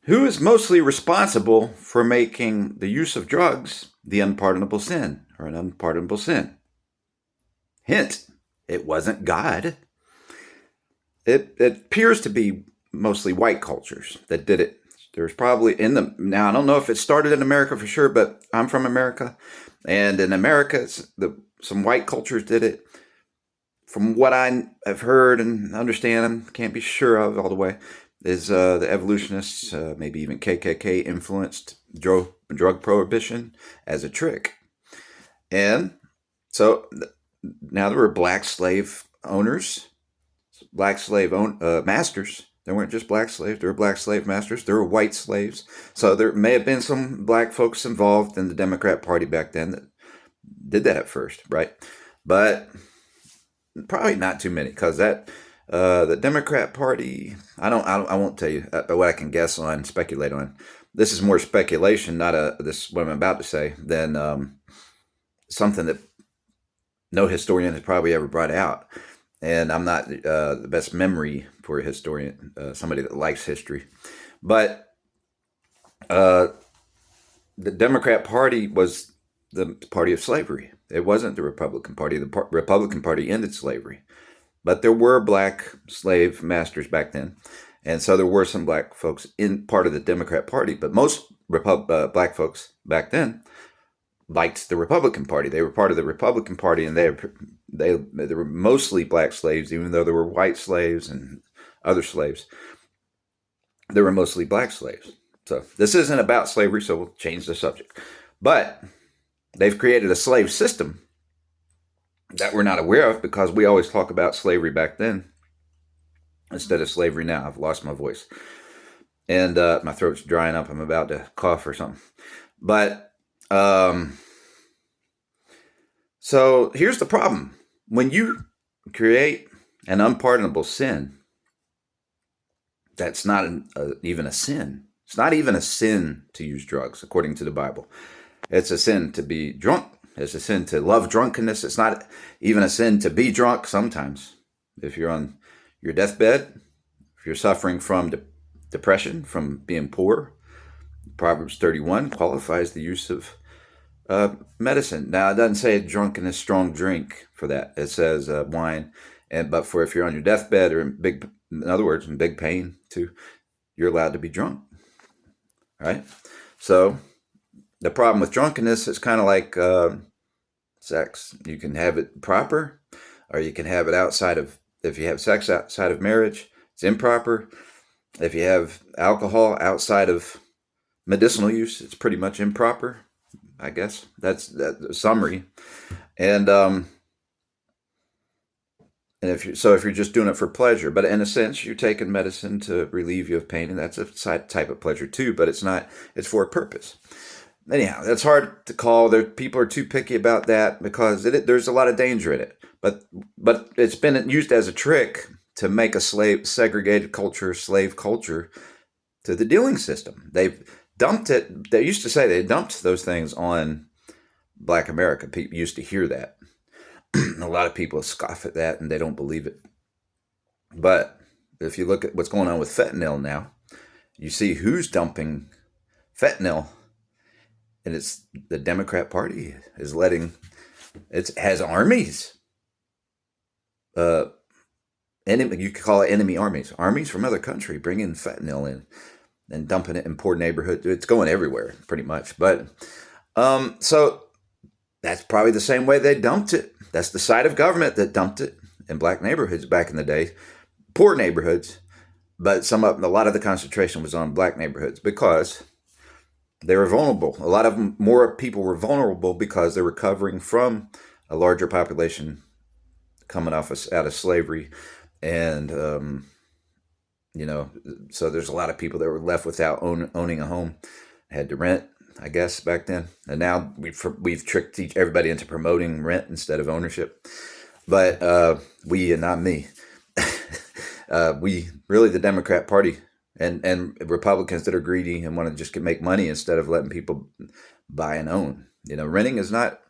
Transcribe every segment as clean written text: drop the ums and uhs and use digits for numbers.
Who is mostly responsible for making the use of drugs the unpardonable sin or an unpardonable sin? Hint, it wasn't God. It appears to be mostly white cultures that did it. There's probably now I don't know if it started in America for sure, but I'm from America, and in America, some white cultures did it. From what I have heard and understand, and can't be sure of all the way, is the evolutionists, maybe even KKK, influenced drug prohibition as a trick. And so now there were black slave owners, masters. There weren't just black slaves, there were black slave masters, there were white slaves. So there may have been some black folks involved in the Democrat Party back then that did that at first, right? But probably not too many, because the Democrat Party. I won't tell you what I can guess on, speculate on. This is more speculation, not this what I'm about to say, than something that no historian has probably ever brought out. And I'm not the best memory for a historian, somebody that likes history. But uh, the Democrat Party was the party of slavery. It wasn't the Republican Party. The Republican Party ended slavery. But there were black slave masters back then. And so there were some black folks in part of the Democrat Party. But most black folks back then liked the Republican Party. They were part of the Republican Party, and they were mostly black slaves, even though there were white slaves and other slaves. There were mostly black slaves. So this isn't about slavery, so we'll change the subject. But they've created a slave system that we're not aware of, because we always talk about slavery back then instead of slavery now. I've lost my voice, and my throat's drying up. I'm about to cough or something. But so here's the problem. When you create an unpardonable sin, that's not even a sin. It's not even a sin to use drugs, according to the Bible. It's a sin to be drunk. It's a sin to love drunkenness. It's not even a sin to be drunk sometimes. If you're on your deathbed, if you're suffering from depression, from being poor, Proverbs 31 qualifies the use of medicine. Now, it doesn't say drunkenness, strong drink for that. It says wine. But for if you're on your deathbed or in other words, in big pain too, you're allowed to be drunk, right? So the problem with drunkenness is kind of like sex. You can have it proper, or you can have it outside of. If you have sex outside of marriage, it's improper. If you have alcohol outside of medicinal use, it's pretty much improper. I guess that's the summary. And if you're just doing it for pleasure, but in a sense, you're taking medicine to relieve you of pain, and that's a type of pleasure too. But it's not. It's for a purpose. Anyhow, that's hard to call. People are too picky about that because there's a lot of danger in it. But it's been used as a trick to make a segregated culture, slave culture, to the dealing system. They've dumped it. They used to say they dumped those things on Black America. People used to hear that. A lot of people scoff at that and they don't believe it. But if you look at what's going on with fentanyl now, you see who's dumping fentanyl. And it's the Democrat Party is it has armies. You could call it enemy armies from other country bringing fentanyl in and dumping it in poor neighborhoods. It's going everywhere pretty much. But so that's probably the same way they dumped it. That's the side of government that dumped it in black neighborhoods back in the day, poor neighborhoods. But a lot of the concentration was on black neighborhoods because they were vulnerable. A lot of more people were vulnerable because they were recovering from a larger population coming out of slavery. And, so there's a lot of people that were left without owning a home, had to rent, I guess, back then. And now we've tricked everybody into promoting rent instead of ownership. But and not me. The Democrat Party and Republicans that are greedy and want to just make money instead of letting people buy and own. Renting is not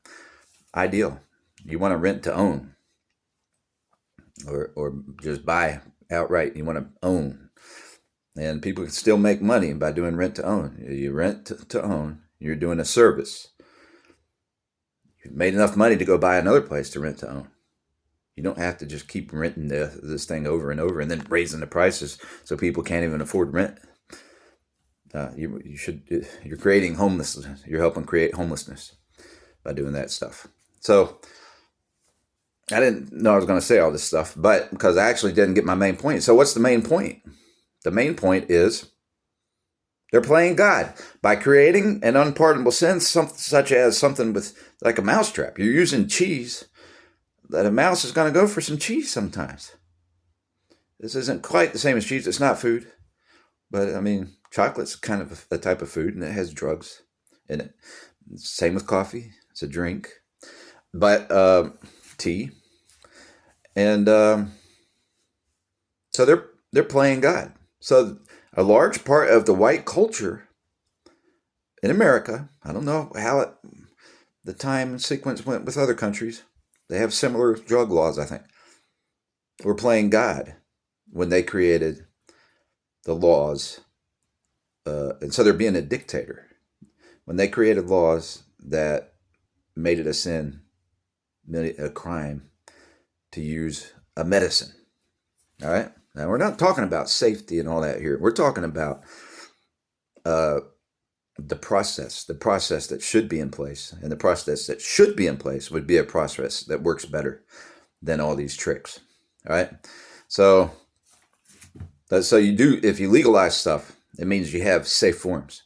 ideal. You want to rent to own, or just buy outright. You want to own. And people can still make money by doing rent to own. You rent to own, you're doing a service. You've made enough money to go buy another place to rent to own. You don't have to just keep renting this thing over and over and then raising the prices so people can't even afford rent. You're creating homelessness. You're helping create homelessness by doing that stuff. So I didn't know I was going to say all this stuff, but because I actually didn't get my main point. So what's the main point? The main point is they're playing God by creating an unpardonable sin, such as something with like a mousetrap. You're using cheese. That a mouse is going to go for some cheese sometimes. This isn't quite the same as cheese. It's not food. But I mean, chocolate's kind of a type of food, and it has drugs in it. Same with coffee. It's a drink. But tea. And so they're playing God. So a large part of the white culture in America, I don't know how the time sequence went with other countries. They have similar drug laws, I think. Were playing God when they created the laws. And so they're being a dictator. When they created laws that made it a sin, a crime, to use a medicine. All right? Now, we're not talking about safety and all that here. We're talking about the process that should be in place. And the process that should be in place would be a process that works better than all these tricks. All right? So you do, if you legalize stuff, it means you have safe forms.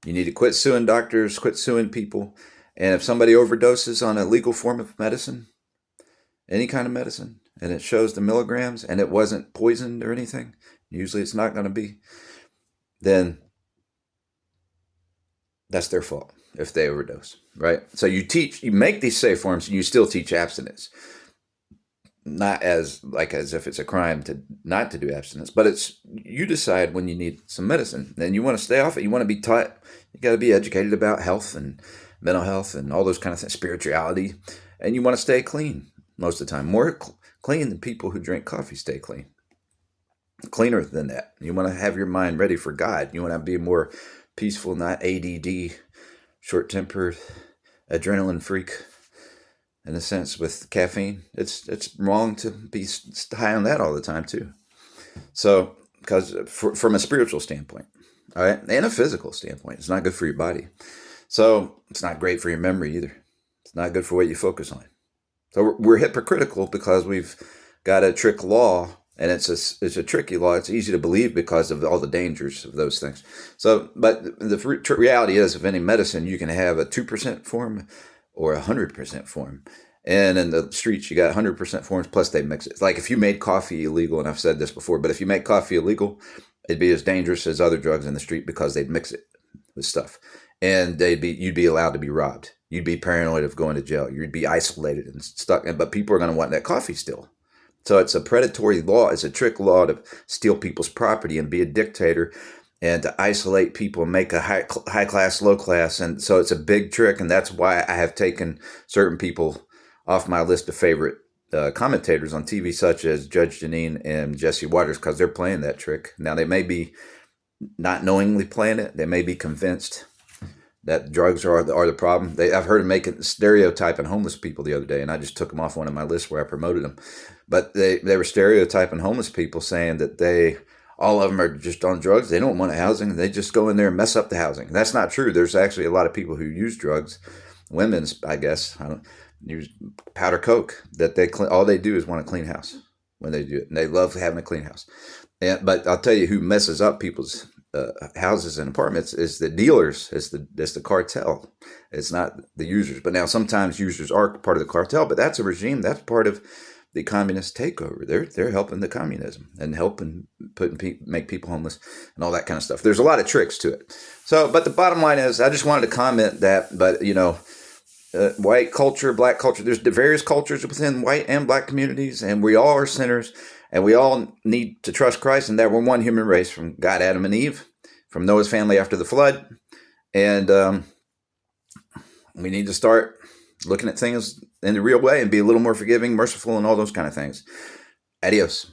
You need to quit suing doctors, quit suing people. And if somebody overdoses on a legal form of medicine, any kind of medicine, and it shows the milligrams and it wasn't poisoned or anything, usually it's not going to be, then that's their fault if they overdose, right? So you make these safe forms, and you still teach abstinence. Not as if it's a crime to not to do abstinence, but it's, you decide when you need some medicine and you want to stay off it. You want to be taught, you got to be educated about health and mental health and all those kind of things, spirituality, and you want to stay clean most of the time. More clean than people who drink coffee stay clean. Cleaner than that. You want to have your mind ready for God. You want to be more peaceful, not ADD, short-tempered, adrenaline freak. In a sense, with caffeine, it's wrong to be high on that all the time too. So, because from a spiritual standpoint, all right, and a physical standpoint, it's not good for your body. So it's not great for your memory either. It's not good for what you focus on. So we're hypocritical because we've got a trick law, and it's a tricky law. It's easy to believe because of all the dangers of those things. So, but the reality is, of any medicine, you can have a 2% form or 100% form. And in the streets, you got 100% forms, plus they mix it. It's like if you made coffee illegal, and I've said this before, but if you make coffee illegal, it'd be as dangerous as other drugs in the street because they'd mix it with stuff. And you'd be allowed to be robbed. You'd be paranoid of going to jail. You'd be isolated and stuck. But people are going to want that coffee still. So it's a predatory law. It's a trick law to steal people's property and be a dictator, and to isolate people and make a high class, low class. And so it's a big trick. And that's why I have taken certain people off my list of favorite commentators on TV, such as Judge Janine and Jesse Waters, because they're playing that trick. Now, they may be not knowingly playing it. They may be convinced that drugs are the problem. I've heard them making stereotyping homeless people the other day, and I just took them off one of my lists where I promoted them. But they were stereotyping homeless people, saying that all of them are just on drugs. They don't want housing. They just go in there and mess up the housing. That's not true. There's actually a lot of people who use drugs. Women's, I guess, use powder coke. That all they do is want a clean house when they do it, and they love having a clean house. But I'll tell you who messes up people's houses and apartments is the dealers. It's the cartel. It's not the users. But now sometimes users are part of the cartel. But that's a regime. That's part of the communist takeover. They're helping the communism and helping make people homeless and all that kind of stuff. There's a lot of tricks to it. So, but the bottom line is, I just wanted to comment that. But white culture, black culture. There's various cultures within white and black communities, and we all are sinners, and we all need to trust Christ, and that we're one human race from God, Adam, and Eve, from Noah's family after the flood, and we need to start looking at things in the real way and be a little more forgiving, merciful, and all those kind of things. Adios.